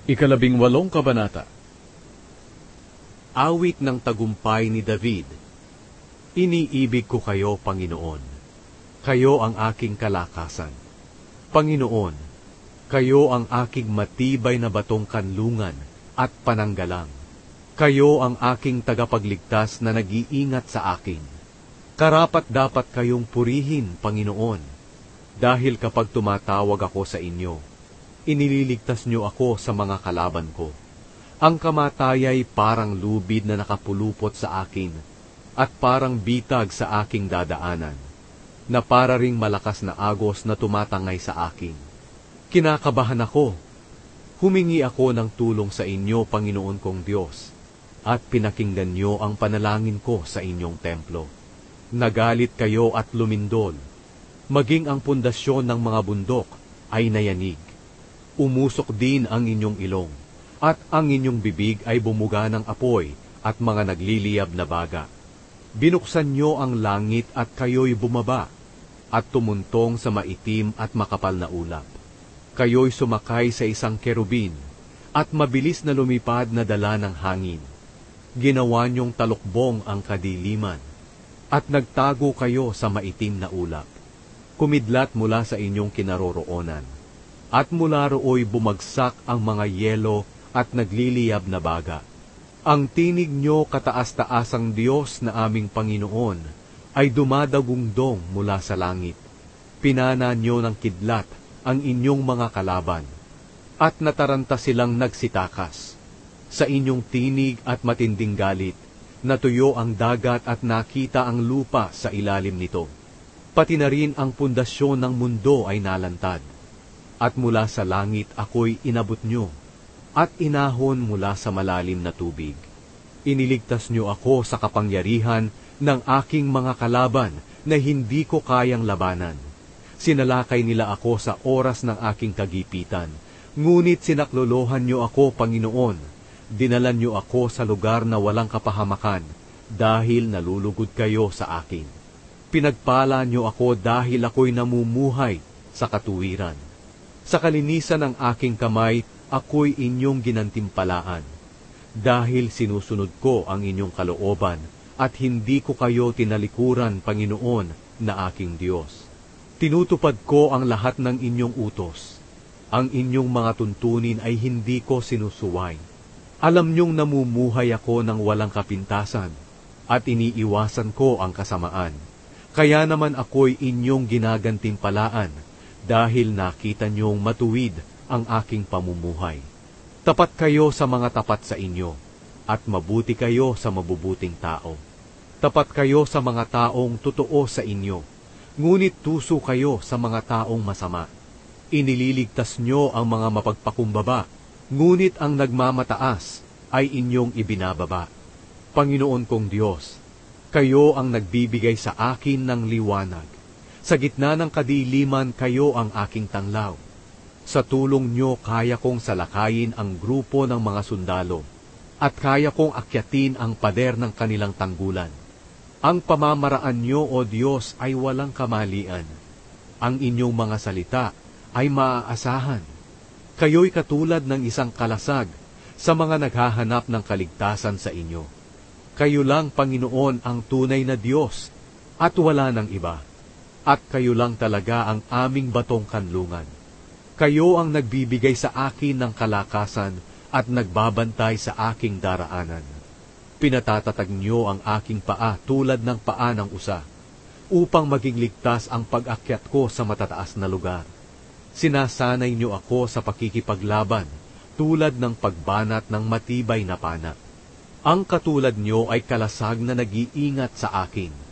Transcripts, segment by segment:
18 Kabanata. Awit ng tagumpay ni David. Iniibig ko kayo, Panginoon. Kayo ang aking kalakasan. Panginoon, kayo ang aking matibay na batong kanlungan at pananggalang. Kayo ang aking tagapagligtas na nag-iingat sa akin. Karapat-dapat kayong purihin, Panginoon, dahil kapag tumatawag ako sa inyo, inililigtas niyo ako sa mga kalaban ko. Ang kamatayay parang lubid na nakapulupot sa akin, at parang bitag sa aking dadaanan, na para ring malakas na agos na tumatangay sa akin. Kinakabahan ako. Humingi ako ng tulong sa inyo, Panginoon kong Diyos, at pinakinggan niyo ang panalangin ko sa inyong templo. Nagalit kayo at lumindol, maging ang pundasyon ng mga bundok ay nayanig. Umusok din ang inyong ilong, at ang inyong bibig ay bumuga ng apoy at mga nagliliyab na baga. Binuksan niyo ang langit at kayo'y bumaba, at tumuntong sa maitim at makapal na ulap. Kayo'y sumakay sa isang kerubin, at mabilis na lumipad na dala ng hangin. Ginawa niyong talukbong ang kadiliman, at nagtago kayo sa maitim na ulap. Kumidlat mula sa inyong kinaroroonan, at mula rooy bumagsak ang mga yelo at nagliliyab na baga. Ang tinig nyo, kataas-taasang Diyos na aming Panginoon, ay dumadagungdong mula sa langit. Pinana nyo ng kidlat ang inyong mga kalaban, at nataranta silang nagsitakas. Sa inyong tinig at matinding galit, natuyo ang dagat at nakita ang lupa sa ilalim nito. Pati na rin ang pundasyon ng mundo ay nalantad. At mula sa langit ako'y inabot nyo, at inahon mula sa malalim na tubig. Iniligtas nyo ako sa kapangyarihan ng aking mga kalaban na hindi ko kayang labanan. Sinalakay nila ako sa oras ng aking kagipitan, ngunit sinaklolohan nyo ako, Panginoon. Dinala nyo ako sa lugar na walang kapahamakan, dahil nalulugod kayo sa akin. Pinagpala nyo ako dahil ako'y namumuhay sa katuwiran. Sa kalinisan ng aking kamay, ako'y inyong ginantimpalaan, dahil sinusunod ko ang inyong kalooban, at hindi ko kayo tinalikuran, Panginoon, na aking Diyos. Tinutupad ko ang lahat ng inyong utos. Ang inyong mga tuntunin ay hindi ko sinusuway. Alam niyong namumuhay ako ng walang kapintasan, at iniiwasan ko ang kasamaan. Kaya naman ako'y inyong ginagantimpalaan, dahil nakita niyong matuwid ang aking pamumuhay. Tapat kayo sa mga tapat sa inyo, at mabuti kayo sa mabubuting tao. Tapat kayo sa mga taong totoo sa inyo, ngunit tuso kayo sa mga taong masama. Inililigtas niyo ang mga mapagpakumbaba, ngunit ang nagmamataas ay inyong ibinababa. Panginoon kong Diyos, kayo ang nagbibigay sa akin ng liwanag. Sa gitna ng kadiliman, kayo ang aking tanglaw. Sa tulong nyo, kaya kong salakayin ang grupo ng mga sundalo, at kaya kong akyatin ang pader ng kanilang tanggulan. Ang pamamaraan nyo, O Diyos, ay walang kamalian. Ang inyong mga salita ay maaasahan. Kayo'y katulad ng isang kalasag sa mga naghahanap ng kaligtasan sa inyo. Kayo lang, Panginoon, ang tunay na Diyos, at wala ng iba. At kayo lang talaga ang aming batong kanlungan. Kayo ang nagbibigay sa akin ng kalakasan at nagbabantay sa aking daraanan. Pinatatatag niyo ang aking paa tulad ng paa ng usa, upang maging ligtas ang pag-akyat ko sa matataas na lugar. Sinasanay niyo ako sa pakikipaglaban, tulad ng pagbanat ng matibay na pana. Ang katulad niyo ay kalasag na nag-iingat sa akin.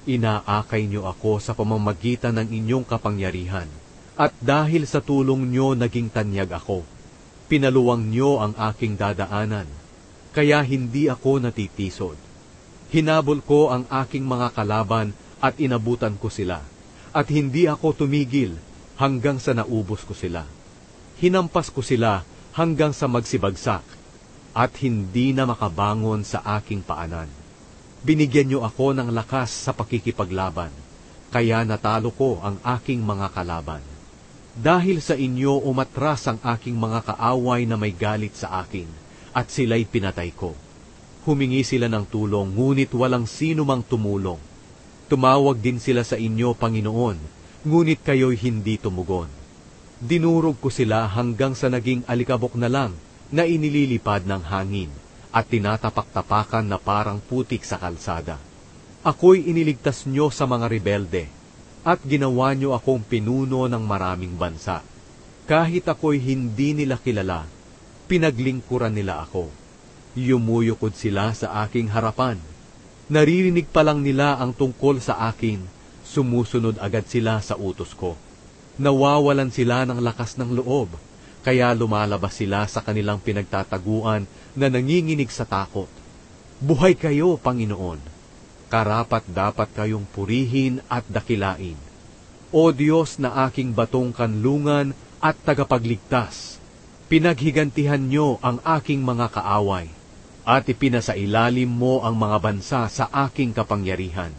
Inaakay niyo ako sa pamamagitan ng inyong kapangyarihan, at dahil sa tulong niyo naging tanyag ako. Pinaluwang niyo ang aking dadaanan, kaya hindi ako natitisod. Hinabol ko ang aking mga kalaban at inabutan ko sila, at hindi ako tumigil hanggang sa naubos ko sila. Hinampas ko sila hanggang sa magsibagsak, at hindi na makabangon sa aking paanan. Binigyan niyo ako ng lakas sa pakikipaglaban, kaya natalo ko ang aking mga kalaban. Dahil sa inyo umatras ang aking mga kaaway na may galit sa akin, at sila'y pinatay ko. Humingi sila ng tulong, ngunit walang sino mang tumulong. Tumawag din sila sa inyo, Panginoon, ngunit kayo'y hindi tumugon. Dinurog ko sila hanggang sa naging alikabok na lang na inililipad ng hangin at tinatapak-tapakan na parang putik sa kalsada. Ako'y iniligtas nyo sa mga rebelde at ginawa nyo akong pinuno ng maraming bansa. Kahit ako'y hindi nila kilala, pinaglingkuran nila ako. Yumuyukod sila sa aking harapan. Naririnig pa lang nila ang tungkol sa akin, sumusunod agad sila sa utos ko. Nawawalan sila ng lakas ng loob, kaya lumalabas sila sa kanilang pinagtataguan na nanginginig sa takot. Buhay kayo, Panginoon! Karapat-dapat kayong purihin at dakilain. O Diyos na aking batong kanlungan at tagapagligtas, pinaghigantihan nyo ang aking mga kaaway, at ipinasailalim mo ang mga bansa sa aking kapangyarihan.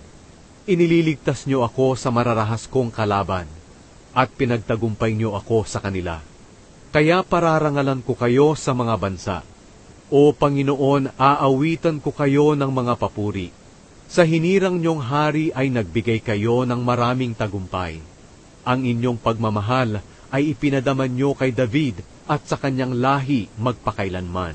Inililigtas nyo ako sa mararahas kong kalaban, at pinagtagumpay nyo ako sa kanila. Kaya pararangalan ko kayo sa mga bansa. O Panginoon, aawitan ko kayo ng mga papuri. Sa hinirang niyong hari ay nagbigay kayo ng maraming tagumpay. Ang inyong pagmamahal ay ipinadaman niyo kay David at sa kanyang lahi magpakailanman.